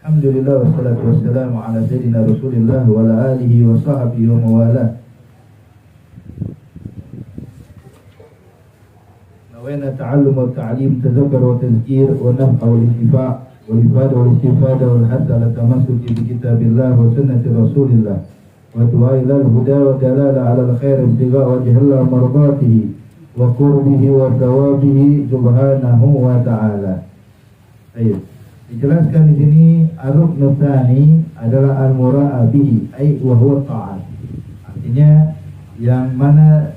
Alhamdulillah wassalatu wassalamu ala sayyidina Rasulillah wa ala alihi wa sahbihi wa mawalah. Nawaitu ta'allum wa ta'lim, tadzakkar wa tazkir wa naf'a wal intifa' wal ifada wal istifada wal hatta ala tamassuki bi kitabillah wa sunnati Rasulillah wa du'a ila al-huda wa dalala ala al-khair ibtigha' wajhillah mardatihi wa qurbihi wa thawabihi subhanahu wa ta'ala. Baik. Dijelaskan di sini ar-ruknu tsani adalah al-mura'a bihi ai wa huwa ta'at. Artinya yang mana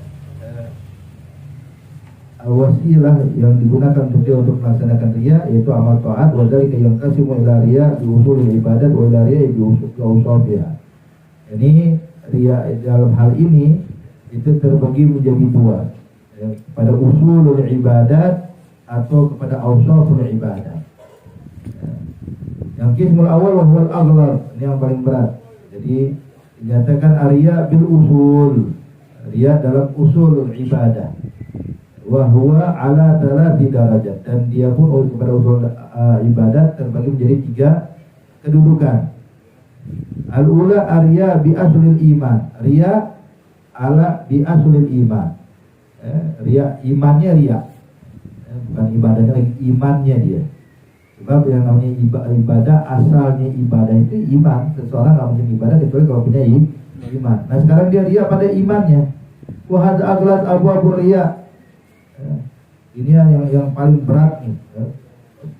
wasilah yang digunakan untuk dia untuk melaksanakan riya yaitu amal ta'at, wa dzalika yanqasimu ila riya bi usulil ibadat wa ila riya bi usuliha. Ini riya dalam hal ini itu terbagi menjadi dua, pada usulul ibadat atau kepada ausaful ibadat. Yang kismul awal wahwal aghlab, ini yang paling berat. Jadi dinyatakan riya bil usul, riya dalam usul ibadah, wahwa ala thalathi darajat, dan dia pun kepada usul ibadat terbagi menjadi 3 kedudukan. Al-ula riya bi aslil iman, riya ala bi aslil iman. Riya imannya riya, bukan ibadahnya lagi, imannya dia. Sebab yang namanya ibadah, asalnya ibadah itu iman. Seseorang nggak mungkin ibadah kecuali kalau punya iman. Nah sekarang dia riya pada imannya. Wa hadza aghlaz abwabur riya. Ini yang paling berat nih.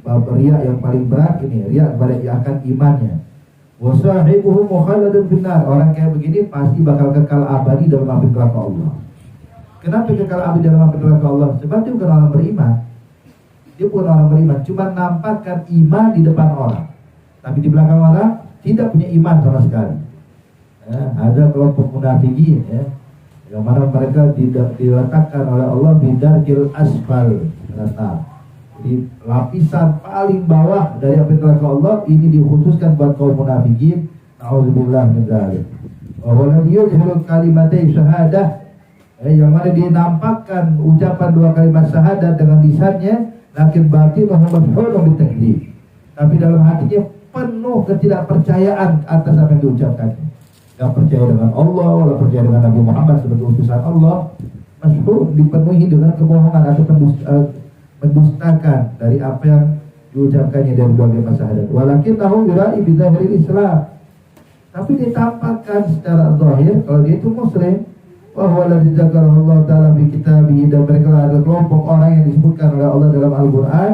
Bab riya yang paling berat ini, riya pada akan imannya. Wa sahibuhu mukhalladun finnar. Orang kayak begini pasti bakal kekal abadi dalam api neraka Allah. Kenapa kekal abadi dalam api neraka Allah? Sebab dia bukan orang beriman. Dia bukan orang beriman, cuma nampakkan iman di depan orang, tapi di belakang orang tidak punya iman sama sekali. Ada kelompok munafikin, yang mana mereka diletakkan oleh Allah bidarkil asfal neraka. Jadi lapisan paling bawah dari api neraka Allah ini dikhususkan buat kaum munafikin. Nauzubillah min dzalik. Wa waladhi yuzhiru kalimatai syahadah, yang mana dinampakkan ucapan 2 kalimat syahadat dengan lisannya, lakin batin Muhammad hulun bitakdzib, tapi dalam hatinya penuh ketidakpercayaan atas apa yang diucapkannya. Gak percaya dengan Allah, wala percaya dengan Nabi Muhammad sebagai utusan Allah. Masyhur dipenuhi dengan kebohongan atau mendustakan dari apa yang diucapkannya dari 2 kalimat syahadat. Walakin tahu yura'i bi zahiril Islam, tapi ditampakkan secara zahir kalau dia itu muslim. Wahwa ladzi dzakarahu Allah ta'ala bi kitabih, dan mereka adalah kelompok orang yang disebutkan oleh Allah dalam Al-Qur'an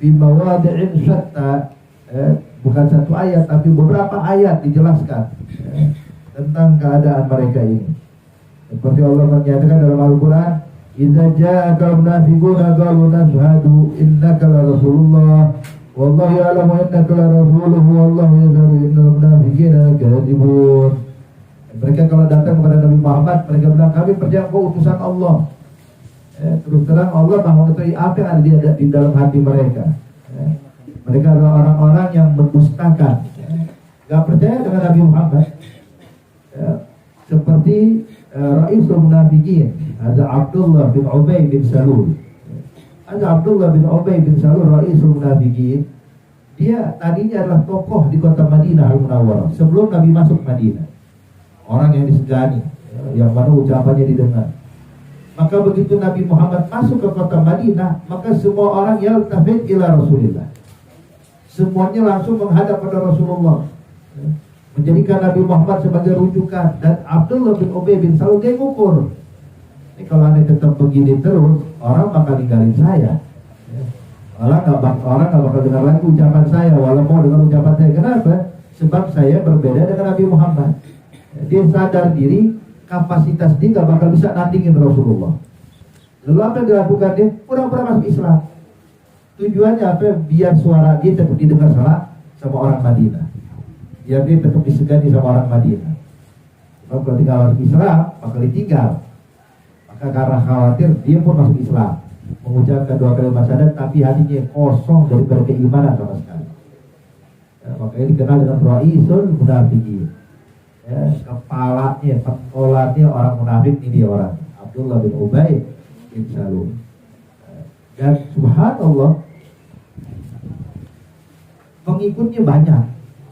bi mawadhi'in syatta, bukan satu ayat tapi beberapa ayat dijelaskan tentang keadaan mereka ini. Seperti Allah menyatakan dalam Al-Qur'an, idza ja'aka munafiquna qalu nashhadu innaka la rasulullah wallahu ya'lamu innaka la rasuluhu wallahu yashhadu innal munafiqina lakadzibun. Mereka kalau datang kepada Nabi Muhammad, mereka bilang kami percaya kau utusan Allah. Terus terang Allah tak mengetahui apa yang ada di dalam hati mereka. Mereka adalah orang-orang yang mendustakan, gak percaya dengan Nabi Muhammad. Seperti Ra'isul Munafiqin, ada Abdullah bin Ubay bin Salul. Ada Abdullah bin Ubay bin Salul, Ra'isul Munafiqin. Dia tadinya adalah tokoh di kota Madinah Al-Munawwarah sebelum Nabi masuk Madinah. Orang yang disegani, yang mana ucapannya didengar. Maka begitu Nabi Muhammad masuk ke kota Madinah, maka semua orang yaltafit ila Rasulillah. Semuanya langsung menghadap pada Rasulullah, menjadikan Nabi Muhammad sebagai rujukan. Dan Abdullah bin Ubay bin Salul dia ngukur, ini kalau anda tetap begini terus, orang bakal ninggalin saya. Orang nggak bakal dengar lagi ucapan saya, walau mau dengar ucapan saya. Kenapa? Sebab saya berbeda dengan Nabi Muhammad. Dia sadar diri, kapasitas dia gak bakal bisa nandingin Rasulullah. Lalu apa yang dilakukan dia? Pura-pura masuk Islam. Tujuannya apa? Biar suara dia tetap didengar sama orang Madinah, biar dia tetap disegani sama orang Madinah. Sebab kalau tinggal masuk Islam, bakal ditinggal. Maka karena khawatir, dia pun masuk Islam, mengucapkan 2 kalimat syahadat, tapi hatinya kosong daripada keimanan sama sekali. Makanya dikenal dengan Ra'isul Munafiqin. Kepalanya, pengkolatnya orang munafik ini dia orang Abdullah bin Ubay bin Salul. Dan subhanallah pengikutnya banyak.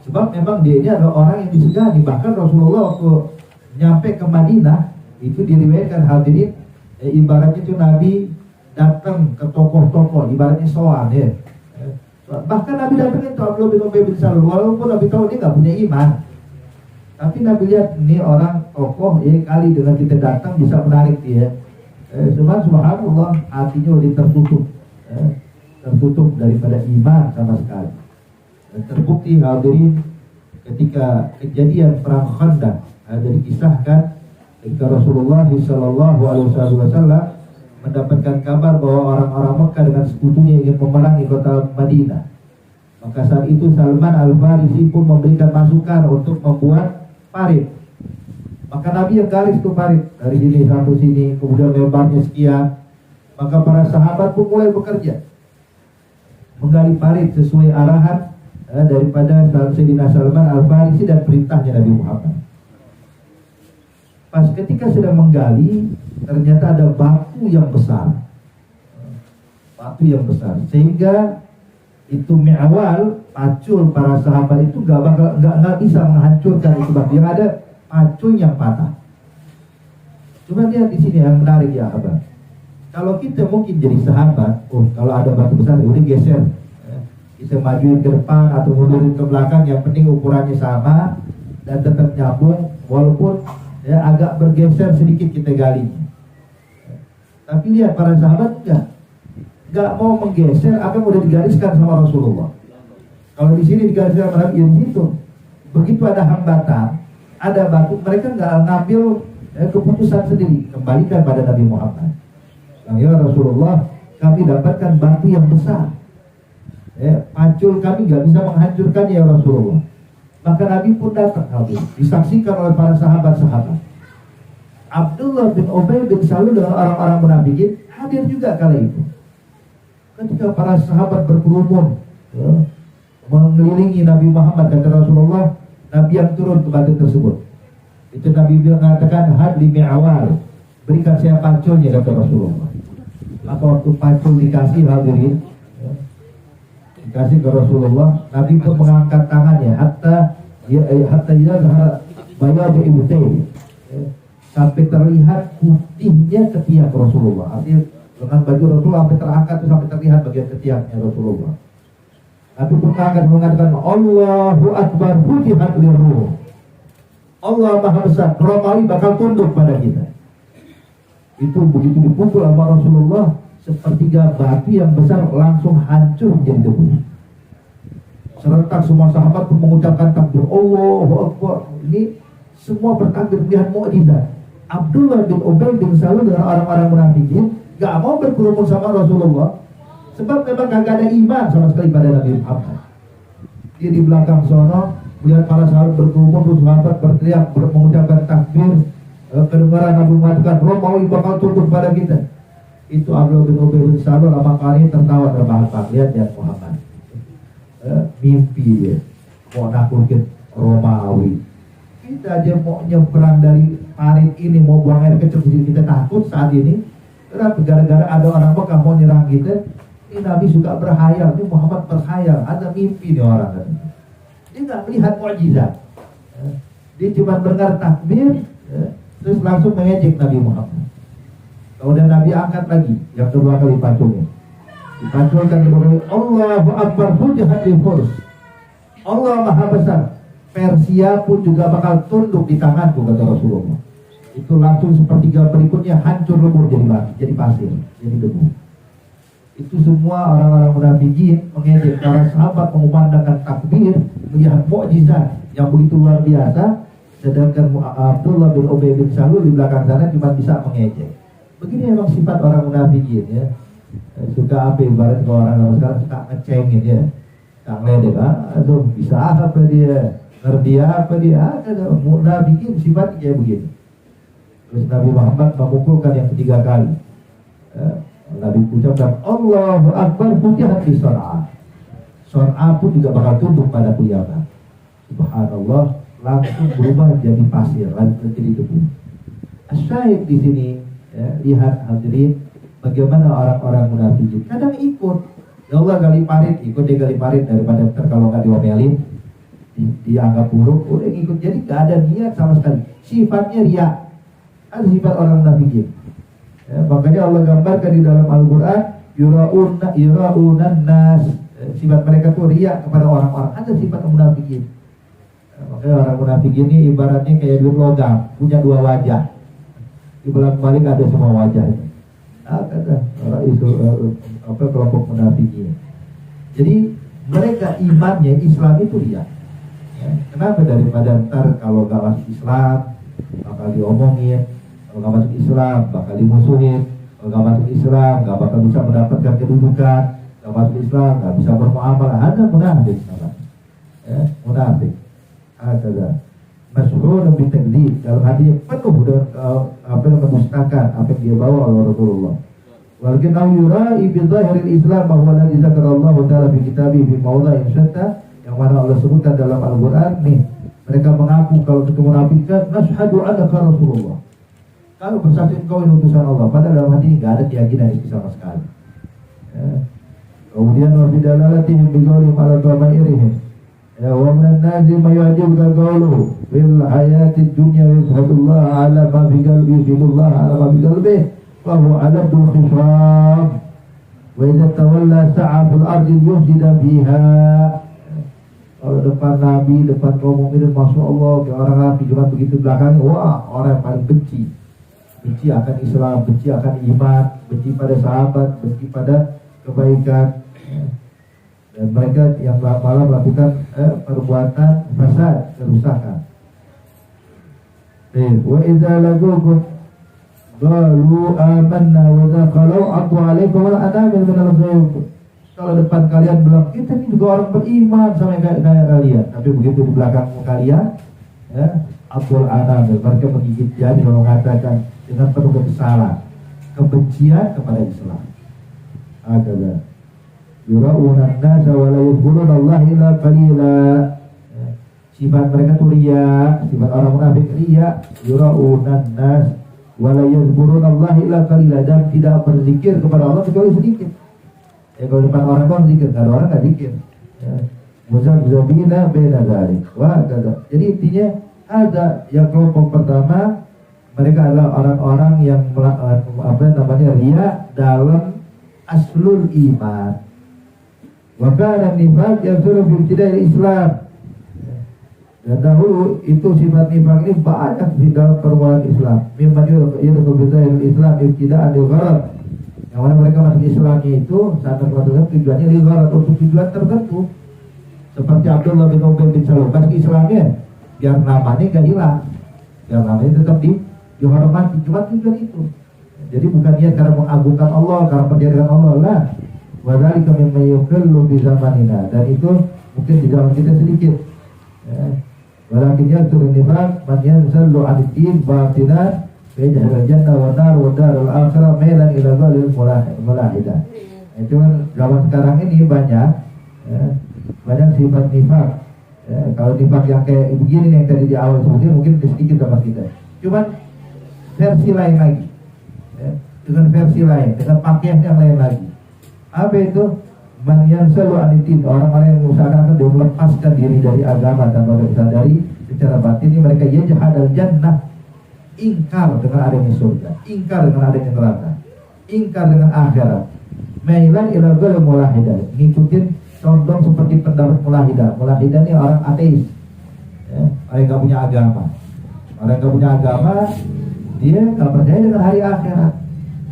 Sebab memang dia ini adalah orang yang disegani. Bahkan Rasulullah waktu nyampe ke Madinah itu diriwayatkan hadirin, ibaratnya itu Nabi datang ke tokoh-tokoh, ibaratnya soal ya. Bahkan Nabi datangin tuh Abdullah bin Ubay bin Salul, walaupun Nabi tahu dia nggak punya iman, tapi Nabi lihat ini orang tokoh, ya kali dengan kita datang bisa menarik dia. Cuman subhanallah hatinya udah tertutup daripada iman sama sekali. Dan terbukti hadirin ketika kejadian perang Khandaq ada dikisahkan ketika Rasulullah SAW mendapatkan kabar bahwa orang-orang Mekah dengan sekutunya ingin memerangi kota Madinah. Maka saat itu Salman Al-Farisi pun memberikan masukan untuk membuat parit. Maka Nabi yang garis itu parit dari sini sampai sini, kemudian lebarnya sekian. Maka para sahabat pun mulai bekerja menggali parit sesuai arahan daripada Sayyidina Salman Al-Farisi dan perintahnya Nabi Muhammad. Pas ketika sedang menggali, ternyata ada batu yang besar, sehingga itu mi'awal, pacul para sahabat itu nggak bisa menghancurkan itu batu. Yang ada pacul yang patah. Cuma lihat di sini yang menarik ya abang. Kalau kita mungkin jadi sahabat, kalau ada batu besar udah geser, kita majuin ke depan atau mundurin ke belakang, yang penting ukurannya sama dan tetap nyambung, walaupun ya agak bergeser sedikit kita gali. Tapi lihat para sahabat nggak mau menggeser apa yang udah digariskan sama Rasulullah. Kalau di sini digariskan sama Nabi, di situ begitu ada hambatan, ada batu, mereka nggak ngambil keputusan sendiri, kembalikan pada Nabi Muhammad. Ya Rasulullah, kami dapatkan batu yang besar, pacul kami nggak bisa menghancurkannya ya Rasulullah. Maka Nabi pun datang, disaksikan oleh para sahabat-sahabat. Abdullah bin Ubay bin Salul dengan orang-orang munafikin hadir juga kali itu. Ketika para sahabat berkerumun mengelilingi Nabi Muhammad, kata Rasulullah, Nabi yang turun ke batu tersebut. Itu Nabi mengatakan hadli mi'awal, berikan saya paculnya, kata Rasulullah. Maka waktu pacul dikasih hadirin, dikasih ke Rasulullah, Nabi pun mengangkat tangannya hatta yazhar bayadu ibtayn, sampai terlihat putihnya ketiak Rasulullah. Artinya dengan baju Rasulullah sampai terangkat sampai terlihat bagian ketiaknya Rasulullah. Nabi pun mengatakan Allahu Akbar, futihat liruh, Allah Maha Besar, Romawi bakal tunduk pada kita. Itu begitu dipukul sama Rasulullah, sepertiga batu yang besar langsung hancur menjadi debu. Serentak semua sahabat pun mengucapkan takbir Allahu Akbar. Ini semua bertakbir melihat mukjizat. Abdullah bin Ubay bin Salul dengan orang-orang munafikin gak mau berkerumun sama Rasulullah, sebab memang kagak ada iman sama sekali pada Nabi Muhammad. Dia di belakang sono melihat para sahabat berkerumun, sahabat berteriak mengucapkan takbir, kedengaran Nabi mengatakan Romawi bakal tunduk pada kita. Itu Abdullah bin Ubay bin Salul lama kali tertawa terbahak-bahak. Lihat ya Muhammad, mimpi dia mau nakutin Romawi. Kita aja mau nyebrang dari parit ini, mau buang air kecil di sini, kita takut saat ini. Kenapa? Gara-gara ada orang Mekah mau nyerang kita. Ini Nabi suka berhayal, ini Muhammad berhayal, ada mimpi nih orang. Dia nggak melihat mukjizat. Dia cuma dengar takbir, terus langsung mengejek Nabi Muhammad. Kemudian Nabi angkat lagi yang kedua kali pacungnya, dipaculkan kemudian Allahu Akbar, fujihat lil furs, Allah Maha Besar, Persia pun juga bakal tunduk di tanganku, kata Rasulullah. Itu langsung sepertiga berikutnya hancur lebur jadi pasir, jadi debu. Itu semua orang-orang munafikin mengejek. Para sahabat mengumandangkan takbir, melihat mukjizat yang begitu luar biasa, sedangkan Abdullah bin Ubay bin Salul di belakang sana cuma bisa mengejek. Begini memang sifat orang munafikin ya. Suka apa ibarat kalau orang sekarang suka ngecengin ya, suka ngeledek, aduh bisa apa dia, ngerti apa dia, ada munafikin sifatnya kayak begini. Terus Nabi Muhammad memukulkan yang ketiga kali. Nabi ucapkan Allahu Akbar, futihat di Son'a. Son'a pun juga bakal tunduk pada kiamat. Subhanallah, langsung berubah jadi pasir, langsung jadi debu. Asyahid di sini ya, lihat hadirin bagaimana orang-orang munafikin kadang ikut. Ya Allah gali parit, ikut dia gali parit daripada kalau nggak diomelin. dianggap buruk, udah ikut. Jadi gak ada niat sama sekali. Sifatnya riya. Ada sifat orang munafikin. Ya, makanya Allah gambarkan di dalam Al-Quran, yura'unan nas. Sifat mereka tuh riya kepada orang-orang. Ada sifat munafikin. Ya, makanya orang munafik ini ibaratnya kayak duit logam, punya dua wajah. Di belakang balik ada semua wajah. Kata orang itu kelompok munafikin. Jadi mereka imannya Islam itu riya. Ya, kenapa? Daripada ntar kalau gak masuk Islam bakal diomongin, kalau gak masuk Islam bakal dimusuhin, kalau gak masuk Islam gak bakal bisa mendapatkan kedudukan, gak masuk Islam gak bisa bermuamalah. Ada munafik, ya, munafik. Ada masyhur lebih takdzib, dalam hatinya penuh dengan mendustakan apa yang dia bawa oleh Rasulullah. Walakin yura'i bi zahiril Islam bahwa alladzi dzakarallahu ta'ala fi kitabihi fi mawdhi'in syatta, yang mana Allah sebutkan dalam Al-Qur'an nih, mereka mengaku kalau itu munafikan, nashhadu annaka Rasulullah. Kalau bersaksi engkau ini utusan Allah, padahal dalam hati enggak ada keyakinan itu sama sekali. Ya. Kemudian wa bidalalatihim bi qawlihim ala dhamairihim. Ya, wa minan nasi may yu'jibuka qawluhu fil hayatid dunya yashhadullah ala ma fi qalbihi yashhadullah ala ma fi qalbihi wa huwa aladul khisam wa idza tawalla sa'a fil ardi yufsida fiha. Kalau depan Nabi, depan kaum mukminin, masya Allah, kayak orang Nabi, cuma begitu belakang, wah, orang yang paling benci akan Islam, benci akan iman, benci pada sahabat, benci pada kebaikan. Dan mereka yang malah melakukan perbuatan fasad, kerusakan. Wa idza laqukum qalu amanna wa idza qalu aqu alaikum wal anamil min al-ghayb. Kalau depan kalian bilang kita ini juga orang beriman sama kayak kalian, tapi begitu di belakang kalian, ya, aqul anamil, mereka menggigit jari dan mengatakan dengan penuh kekesalan, kebencian kepada Islam. Adalah yura'unan nasa wa la yadhkuruna Allah illa qalila. Sifat mereka tuh riya, sifat orang munafik riya, yura'unan nas wa la yadhkuruna Allah illa qalila, dan tidak berzikir kepada Allah kecuali sedikit. Ya, kalau depan orang kan zikir, kalau orang nggak zikir. Muzabzabina baina dzalik. Wah, kata. Jadi intinya ada yang kelompok pertama, mereka adalah orang-orang yang riya dalam aslul iman. Wa kana nifaq yasulu fi ibtida'il Islam. Dan dahulu itu sifat nifaq ini banyak di dalam permulaan Islam. Mimman yadkhulu fi Islam ibtida'an al-gharad. Yang mana mereka masuk Islamnya itu saat tertentu tujuannya ligharat, untuk tujuan tertentu. Seperti Abdullah bin Ubay bin Salul masuk Islamnya biar namanya gak hilang, biar namanya tetap dihormati, cuma tujuan itu. Jadi bukan niat karena mengagungkan Allah, karena percaya dengan Allah lah. Wadzalika mimma yuqillu bi zamanina, dan itu mungkin di zaman kita sedikit. Walakin yakturu nifaq man yanzallu 'ala-din batinan Bejah al-jannah wa nar wa darul akhirah melan ila ghalil mulahidah. Itu zaman sekarang ini banyak sifat nifak. Kalau nifak yang kayak begini yang tadi di awal sebutin mungkin sedikit sama kita. Cuman versi lain lagi, dengan versi lain, dengan pakaian yang lain lagi. Apa itu? Man yansalu anitin, orang-orang yang mengusahakan dia melepaskan diri dari agama dan mereka sadari secara batin ini mereka yajhadal jannah, ingkar dengan adanya surga, ingkar dengan adanya neraka, ingkar dengan akhirat. Mailan ila ghal mulahidah, ngikutin condong seperti pendapat mulahidah. Mulahidah ini orang ateis, orang yang gak punya agama. Orang yang gak punya agama, dia gak percaya dengan hari akhirat,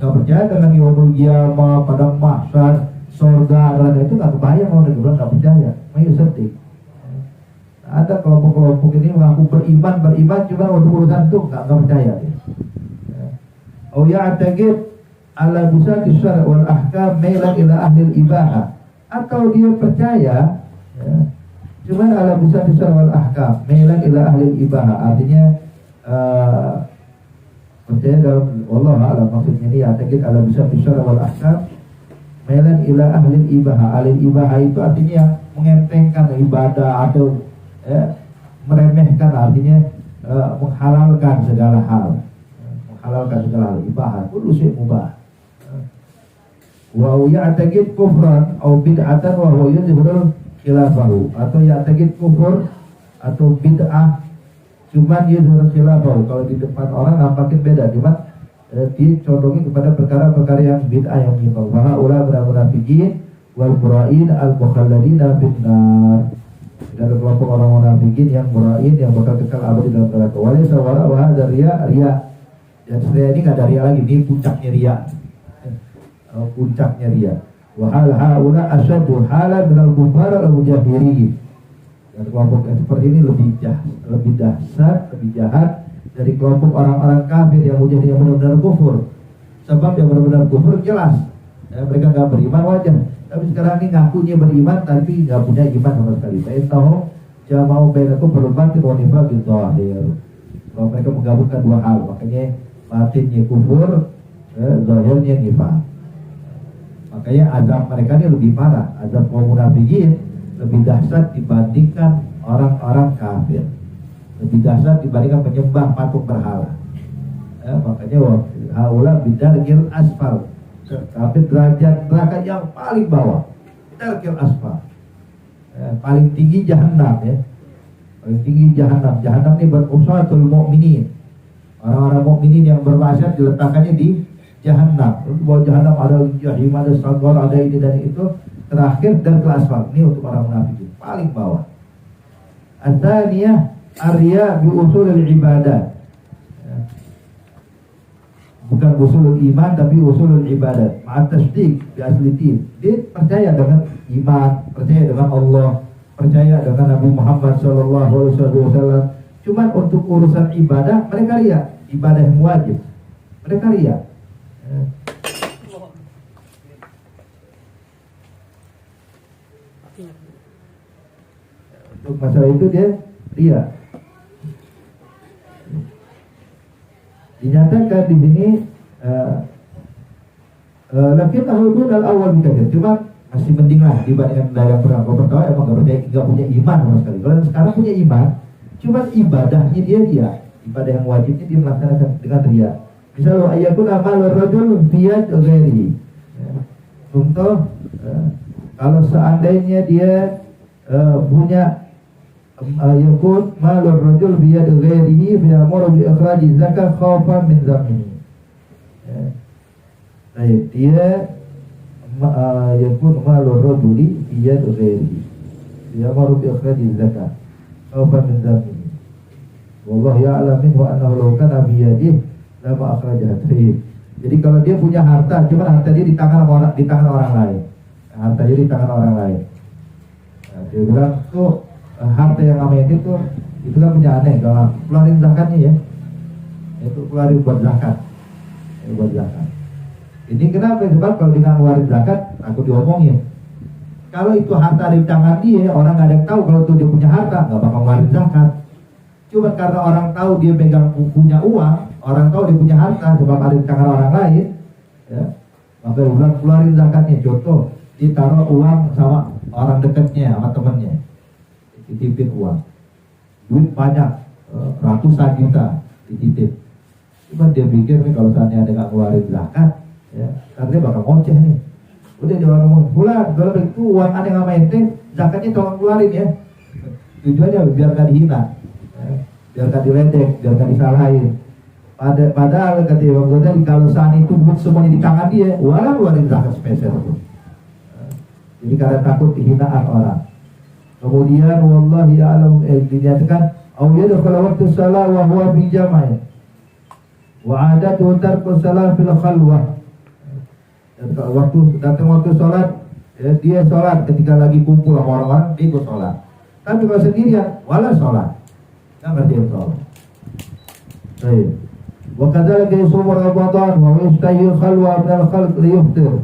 gak percaya dengan yaumul qiyamah, padang mahsyar, surga, neraka. Itu gak kebayang kalau dia bilang gak percaya. Makanya sedih. Ada kelompok-kelompok ini mengaku beriman cuma untuk urusan itu nggak percaya. Oh ya, atagib ala busati syara wal ahkam mailan ila ahli ibaha, atau dia percaya cuma ala busati syara wal ahkam mailan ila ahli ibaha, artinya percaya dalam Allah alam, maksudnya ini atagib ala busati syara wal ahkam mailan ila ahli ibaha. Ahli ibaha itu artinya yang mengentengkan ibadah atau meremehkan, artinya menghalalkan segala hal, ibahah, kullu syai' mubah. Wa ya'taqid kufran aw bid'atan wa huwa yadhhuru khilafahu, atau ya'taqid kufur atau bid'ah, cuman dia khilafah. Kalau di depan orang nampakin beda, cuman dia condongnya kepada perkara-perkara yang bid'ah yang menyimpang. Wa haula munafiqin wal mura'in al mukhalladina finnar. Dan kelompok orang munafikin yang mura'in yang bakal kekal abadi dalam neraka. Walaysa wara riya. Dan setelah ini nggak ada riya lagi, ini puncaknya riya. Puncaknya riya. Wa hal haula asyaddu halan minal kufar al mujahirin. Dan kelompok yang seperti ini lebih dahsyat, lebih jahat dari kelompok orang-orang kafir yang mujahid yang benar-benar kufur. Sebab yang benar-benar kufur jelas, mereka nggak beriman wajar. Tapi sekarang ini ngakunya beriman tapi nggak punya iman sama sekali. Saya tahu jama'u bainakum bil batin wa nifaqil zahir. Kalau mereka menggabungkan dua hal, makanya batinnya kufur, zahirnya nifaq. Makanya azab mereka ini lebih parah. Azab kaum munafikin lebih dahsyat dibandingkan orang-orang kafir. Lebih dahsyat dibandingkan penyembah patung berhala. Makanya haula bidarkil asfal. Tapi derajat neraka yang paling bawah, darkil asfal. Paling tinggi jahanam ya. Paling tinggi jahanam. Jahanam ini berusahatul mukminin. Orang-orang mukminin yang bermaksiat diletakkannya di jahanam. Untuk bahwa jahanam ada jahim, ada saqar, ada ini dan itu. Terakhir darkil asfal. Ini untuk orang munafikin paling bawah. Atsaniyah arya bi usulil ibadah. Bukan usulul iman tapi usulul ibadat. Ma'at tasdiq bi asli din. Dia percaya dengan iman, percaya dengan Allah, percaya dengan Nabi Muhammad sallallahu alaihi wasallam. Cuman untuk urusan ibadah mereka riya, ibadah yang wajib. Mereka riya. Untuk masalah itu dia riya. Dinyatakan di sini lakin ahudun al-awwal bikathir. Cuma masih mending lah dibandingkan dari yang pertama emang nggak punya iman sama sekali. Kalau yang sekarang punya iman, cuma ibadahnya dia ibadah yang wajibnya dia melaksanakan dengan riya. Misalnya ayakun amal rajul biyad ghairi. Contoh kalau seandainya dia punya yakun malur rajul biyad ghairihi fi amru bi ikhraji zakat khaufan min zamini. Baik, dia yakun malur rajuli biyad ghairihi fi amru bi ikhraji zakat khaufan min zamini. Wallahu ya'lam minhu annahu law kana bi yadihi lama akhrajaha. Jadi kalau dia punya harta, cuma harta dia di tangan orang lain. Harta dia di tangan orang lain. Nah, dia bilang tuh harta yang amet itu kan punya aneh, kalau keluarin zakatnya ya, itu keluarin buat zakat, buat zakat. Ini kenapa? Sebab kalau dia ngeluarin zakat, aku diomongin. Kalau itu harta di tangan dia, orang nggak ada yang tahu kalau itu dia punya harta, nggak bakal ngeluarin zakat. Cuma karena orang tahu dia pegang punya uang, orang tahu dia punya harta, sebab ada di tangan orang lain, ya, maka dia bilang keluarin zakatnya. Contoh, ditaruh uang sama orang dekatnya, sama temannya. Dititipin uang, duit banyak, ratusan juta dititip. Cuma dia pikir nih kalau saatnya ada nggak ngeluarin zakat, ya, karena dia bakal ngoceh nih. Udah dia orang ngomong, pulang kalau begitu uang aneh sama ente, zakatnya tolong keluarin ya. Tujuannya biar nggak dihina, ya, biar nggak diledek, biar nggak disalahin. Padahal kata Imam Ghazali kalau saat itu duit semuanya di tangan dia, walau ngeluarin zakat spesial itu. Jadi karena takut kehinaan orang. Kemudian wallahi a'lam dinyatakan au yadkhulu waktu shalah wa huwa fi jam'i wa adatu tarku shalah fil khalwah. Datang waktu salat, ya, dia salat ketika lagi kumpul sama orang-orang, dia ikut salat. Tapi kalau sendirian wala salat. Enggak ngerti salat. Baik. Wa kadzalika yusum Ramadan wa yastahi khalwa min al-khalq li yuftir.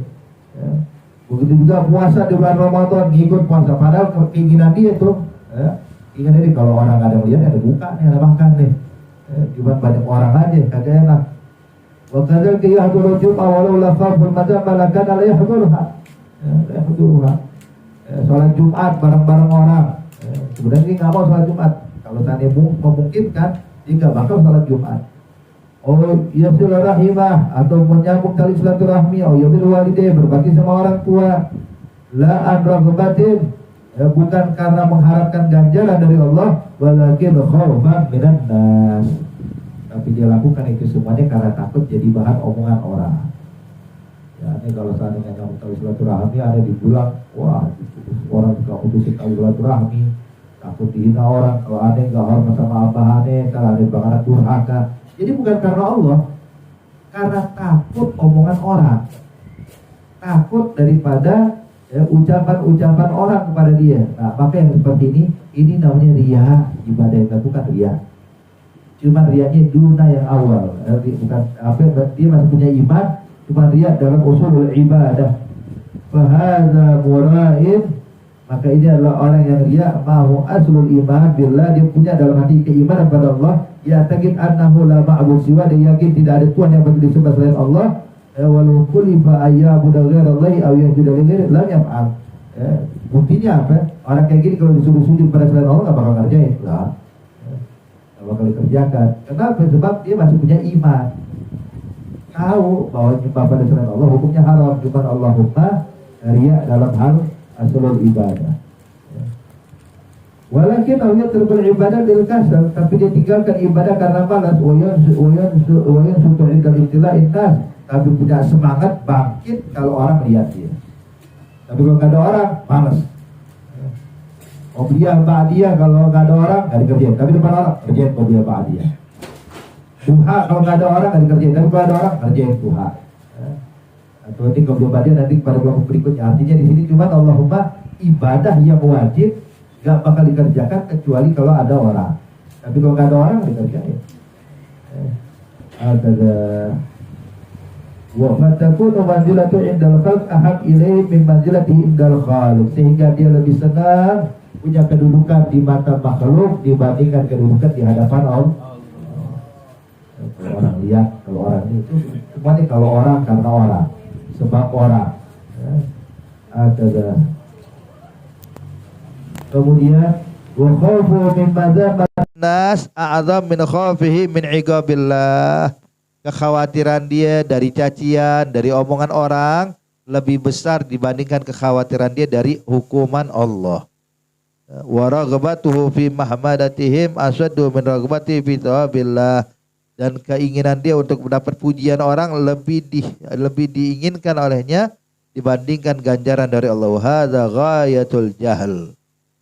Begitu juga puasa di bulan Ramadan, ngikut puasa. Padahal keinginan dia tuh, keinginan dia kalau orang ada melihat ada buka nih, ada makan nih. Cuma banyak orang aja, kagak enak. Wa kadzalika yahduru jum'ah walau la fardul madzhab malakana la yahdurha. Salat Jumat bareng-bareng orang. Kemudian dia nggak mau salat Jumat. Kalau tadi memungkinkan, dia nggak bakal salat Jumat. Oh ya silaturahimah atau menyambung tali silaturahmi, oh ya bil walidayni berbakti sama orang tua, la an raghabatin bukan karena mengharapkan ganjaran dari Allah, walakin khaufan minan nas. Tapi dia lakukan itu semuanya karena takut jadi bahan omongan orang. Ya, ini kalau seandainya nyambung tali silaturahmi ada dibilang, wah orang juga putusin tali silaturahmi, takut dihina orang, kalau ada nggak hormat sama abahane, kalau ada bakalan durhaka. Jadi bukan karena Allah, karena takut omongan orang, takut daripada ucapan-ucapan orang kepada dia. Nah, maka yang seperti ini namanya riya, ibadah yang dilakukan riya. Cuma riyanya duna yang awal, bukan apa, dia masih punya iman. Cuma riya dalam usul ibadah. Fahadha mura'in, maka ini adalah orang yang riya mahu aslul iman billah, dia punya dalam hati keimanan pada Allah, ya taqid annahu la ma'bud siwa, dia yakin tidak ada Tuhan yang patut disembah selain Allah, walau kulifa ayyabudu ghairallahi aw yahjudu ghairallahi lam yaf'al. Buktinya apa? Orang kayak gini kalau disuruh sujud pada selain Allah nggak bakal ngerjain lah, nggak bakal dikerjakan. Kenapa? Sebab dia masih punya iman, tahu bahwa nyembah pada selain Allah hukumnya haram. Cuma Allahumma riya dalam hal aslul ibadah. Walakin awalnya terbal ibadah lil kasal, tapi dia tinggalkan ibadah karena malas. Wayan sutu'id al-ibtila intas, tapi punya semangat bangkit kalau orang lihat dia. Tapi kalau nggak ada orang, malas. Qobliyah ba'diyah kalau nggak ada orang nggak dikerjain, tapi depan orang kerjain qobliyah ba'diyah. Duha kalau nggak ada orang nggak dikerjain, tapi kalau ada orang kerjain duha. Atau nanti kalau dia nanti pada kelompok berikutnya. Artinya di sini cuma Allahumma ibadah yang wajib nggak bakal dikerjakan kecuali kalau ada orang. Tapi kalau nggak ada orang dikerjain. Ada wa fatakunu manzilatu indal khalq ahad ilaihi min manzilatihi indal khaliq, sehingga dia lebih senang punya kedudukan di mata makhluk dibandingkan kedudukan di hadapan Allah. Kalau orang lihat, kalau orang itu semuanya kalau orang karena orang, sebab orang. Ada kemudian wa khawfu min madzabat nas a'zam min khawfihi min iqabillah. Kekhawatiran dia dari cacian, dari omongan orang lebih besar dibandingkan kekhawatiran dia dari hukuman Allah. Wa raghbatuhu fi mahmadatihim asyaddu min raghbatihi fi thawabillah. Dan keinginan dia untuk mendapat pujian orang lebih diinginkan olehnya dibandingkan ganjaran dari Allah. Hadza ghayatul jahl.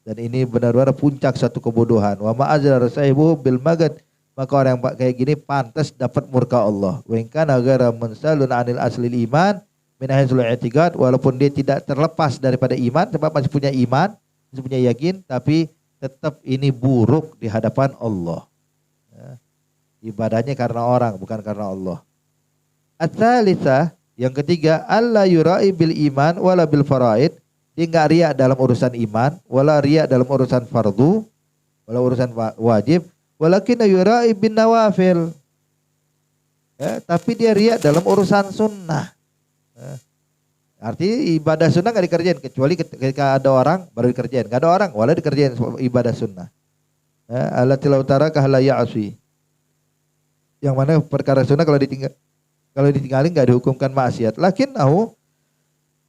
Dan ini benar-benar puncak satu kebodohan. Wa ma'azra sahibuhu bil magad, maka orang yang kayak gini pantas dapat murka Allah. Wa in kana ghairu munsalun 'anil aslil iman min haitsul i'tiqad, walaupun dia tidak terlepas daripada iman sebab masih punya iman, masih punya yakin, tapi tetap ini buruk di hadapan Allah. Ibadahnya karena orang, bukan karena Allah. Ats-tsalitsah, yang ketiga, alla yura'i bil iman wala bil faraid. Dia enggak riya dalam urusan iman, wala riya dalam urusan fardu, wala urusan wajib, walakin yura'i bin nawafil. Tapi dia riya dalam urusan sunnah. Artinya ibadah sunnah enggak dikerjain kecuali ketika ada orang baru dikerjain. Enggak ada orang, wala dikerjain ibadah sunnah. Allati law tarakah la ya'si. Yang mana perkara sunnah kalau ditinggalin nggak dihukumkan maksiat. Lakinnahu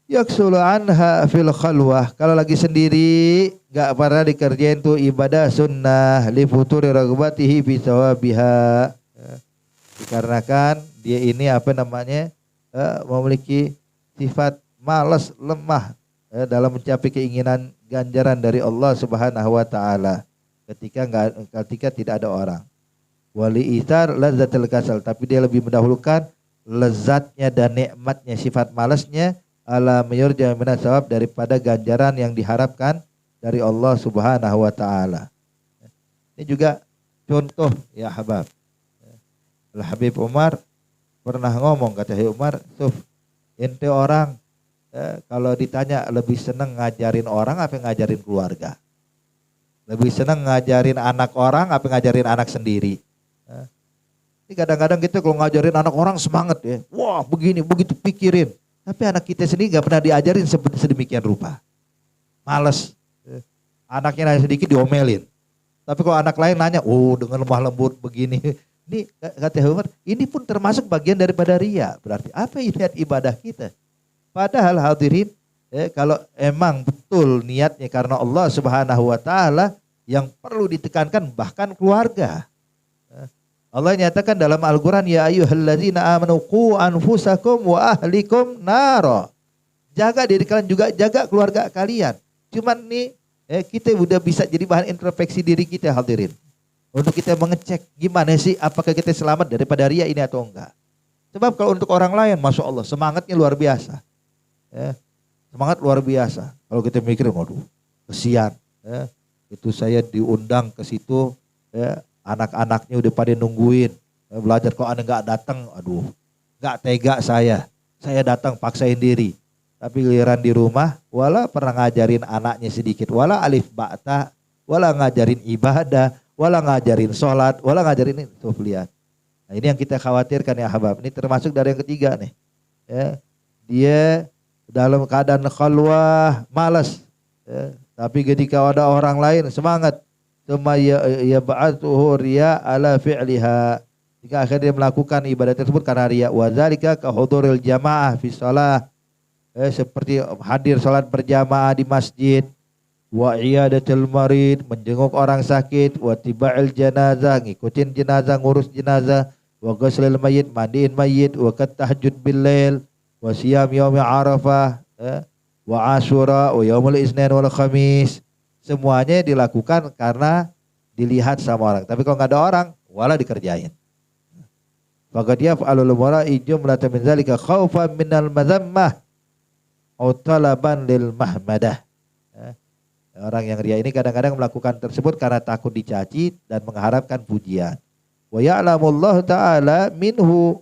yaksulu anha fil khalwah. Kalau lagi sendiri nggak pernah dikerjain tuh ibadah sunnah li futuri raghbatihi fi thawabiha. Dikarenakan dia ini memiliki sifat malas, lemah dalam mencapai keinginan ganjaran dari Allah Subhanahu wa taala ketika tidak ada orang. Wali ithar lazzatul kasal, tapi dia lebih mendahulukan lezatnya dan nikmatnya sifat malasnya ala mayurja minas sawab, daripada ganjaran yang diharapkan dari Allah Subhanahu wa taala. Ini juga contoh ya Habab. Al Habib Umar pernah ngomong, kata Umar, ente orang kalau ditanya lebih senang ngajarin orang apa ngajarin keluarga? Lebih senang ngajarin anak orang apa ngajarin anak sendiri? Ini kadang-kadang kita kalau ngajarin anak orang semangat ya, wah begini begitu pikirin, tapi anak kita sendiri nggak pernah diajarin sedemikian rupa, malas. Anaknya nanya sedikit diomelin, tapi kalau anak lain nanya, dengan lemah lembut begini. Ini kata Umar, ini pun termasuk bagian daripada riya. Berarti apa lihat ibadah kita? Padahal hadirin, Kalau emang betul niatnya karena Allah Subhanahu wa taala, yang perlu ditekankan bahkan keluarga. Allah nyatakan dalam Al-Qur'an, ya ayyuhalladzina amanu qu anfusakum wa ahlikum nara. Jaga diri kalian juga jaga keluarga kalian. Cuman nih kita udah bisa jadi bahan introspeksi diri kita hadirin. Untuk kita mengecek gimana sih apakah kita selamat daripada riya ini atau enggak. Sebab kalau untuk orang lain Masya Allah semangatnya luar biasa. Semangat luar biasa. Kalau kita mikir waduh kesian. Itu saya diundang ke situ. Anak-anaknya udah pada nungguin belajar, kok anda nggak datang, aduh nggak tega saya datang paksain diri, tapi giliran di rumah wala pernah ngajarin anaknya sedikit, wala alif ba'ta, wala ngajarin ibadah, wala ngajarin sholat, wala ngajarin ini. Tuh lihat, nah ini yang kita khawatirkan ya Habab. Ini termasuk dari yang ketiga nih, dia dalam keadaan khalwah malas, tapi ketika ada orang lain semangat. Tsumma yab'atsuhu riya ala fi'liha. Jika akhirnya dia melakukan ibadah tersebut karena riya, wa dzalika ka huduril jamaah fi shalah. Seperti hadir salat berjamaah di masjid, wa iyadatul marid, menjenguk orang sakit, wa tiba'il janazah, ngikutin jenazah, ngurus jenazah, wa ghuslil mayyit, mandiin mayyit, wa tahajjud bil lail, wa siyam yaumi arafah, wa asyura, wa yaumul isnin wal khamis. Semuanya dilakukan karena dilihat sama orang. Tapi kalau nggak ada orang, wala dikerjain. Faqad yaf'alul mura'i jumlatan min zalika khaufan minal madzammah aw talaban lil mahmadah. Orang yang riya ini kadang-kadang melakukan tersebut karena takut dicaci dan mengharapkan pujian. Wa ya'lamullahu ta'ala minhu.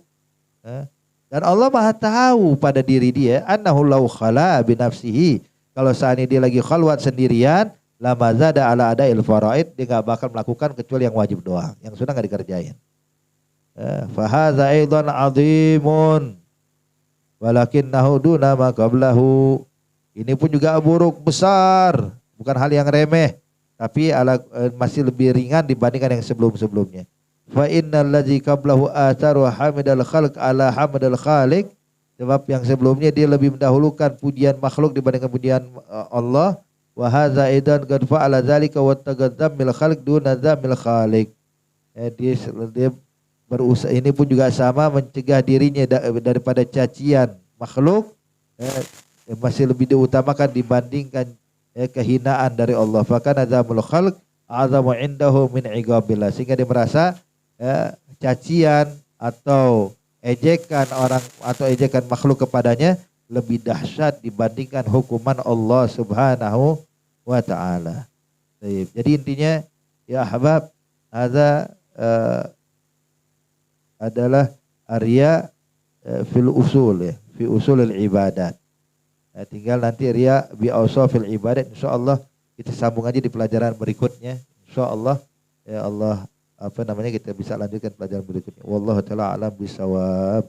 Dan Allah Maha tahu pada diri dia, annahu law khala bi nafsihi. Kalau saat ini dia lagi khalwat sendirian, lama zada ala adail faraid, dia gak bakal melakukan kecuali yang wajib doang, yang sudah gak dikerjain. Fahadha aidan azimun walakinnahu duna ma qablahu. Ini pun juga buruk besar, bukan hal yang remeh, tapi masih lebih ringan dibandingkan yang sebelum-sebelumnya. Fa innal ladzi qablahu atharu hamidal khalq ala hamidal khaliq. Sebab yang sebelumnya dia lebih mendahulukan pujian makhluk dibandingkan pujian Allah. Wa hadza aidan qad fa'ala dzalika wa taqaddamil khalq duna dzamil khaliq. Dia berusaha, ini pun juga sama mencegah dirinya daripada cacian makhluk, masih lebih diutamakan dibandingkan kehinaan dari Allah. Fa kana dzamul khalq azamu indahu min iqabillah, sehingga dia merasa cacian atau ejekan orang atau ejekan makhluk kepadanya lebih dahsyat dibandingkan hukuman Allah Subhanahu wa ta'ala. Jadi intinya ya ahbab, ada adalah riya fil usul, ya, fi usulil ibadat. Tinggal nanti riya bi awsafil ibadat, insyaallah kita sambung aja di pelajaran berikutnya. Insyaallah ya Allah kita bisa lanjutkan pelajaran berikutnya. Wallahu taala alam bisawab.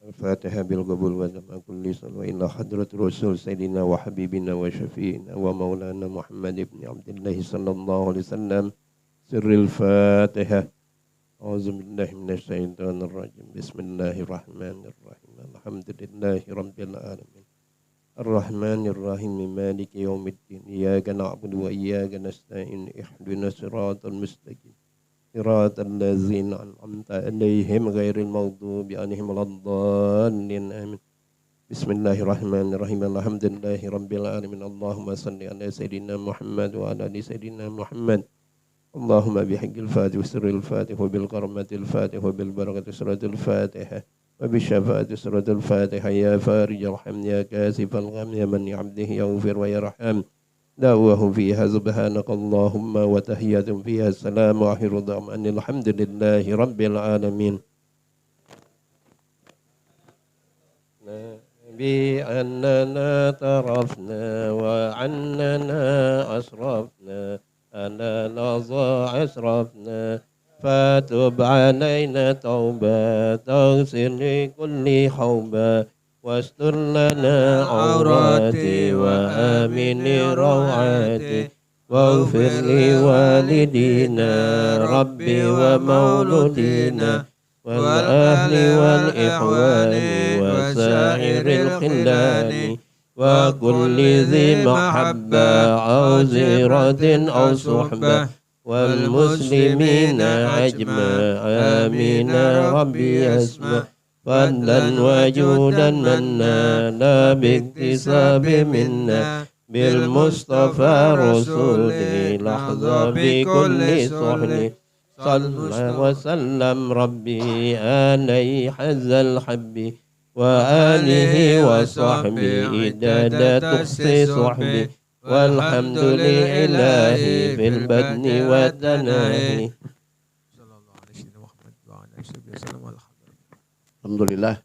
Al-Fatihah bil qabul wa zaman kulli sallu ila hadratul rasul sayyidina wa habibina wa syafi'ina wa maulana Muhammad ibn Abdullah sallallahu alaihi wasallam. Sirril Fatihah. A'udzu billahi minasy syaithanir rajim. Bismillahirrahmanirrahim. Alhamdulillahi rabbil alamin. Ar-Rahmanir Rahim. Maliki yaumiddin. Iyyaka na'budu wa iyyaka nasta'in. Ihdinas siratal mustaqim. صراط الذين أنعمت عليهم غير المغضوب عليهم ولا الضالين آمين. بسم الله الرحمن الرحيم. الحمد لله رب العالمين. اللهم صل على سيدنا محمد وعلى آل سيدنا محمد. اللهم بحق الفاتح وسر الفاتح وبالكرمة الفاتح وبالبركة سورة الفاتحة وبالشفاعة سورة الفاتحة. يا فارج الرحم يا كاشف الغم يا من عبده يغفر ويرحم. دعوه فيها سبحانك اللهم وتحية فيها السلام وآخر دعوانا الحمد لله رب العالمين. بأننا ترفنا وعننا أسرفنا أنا لظى أسرفنا فتب علينا توبة تغسل لكل حوبة واستر لنا عوراتي وآمن روعاتي واغفر لوالدينا ربي ومولودينا والأهل والإخوان وسائر الخلان وكل ذي محبة أو زيرة أو صحبة والمسلمين أجمع آمين ربي يسمع فضلا وجودا منا لا باكتساب منا بالمصطفى رسولي لحظة بكل صحن صلى وسلم ربي آلي حز الحب وآله وصحبه إدادة تحصي صحبي والحمد لله في البدن والتناهي. Alhamdulillah.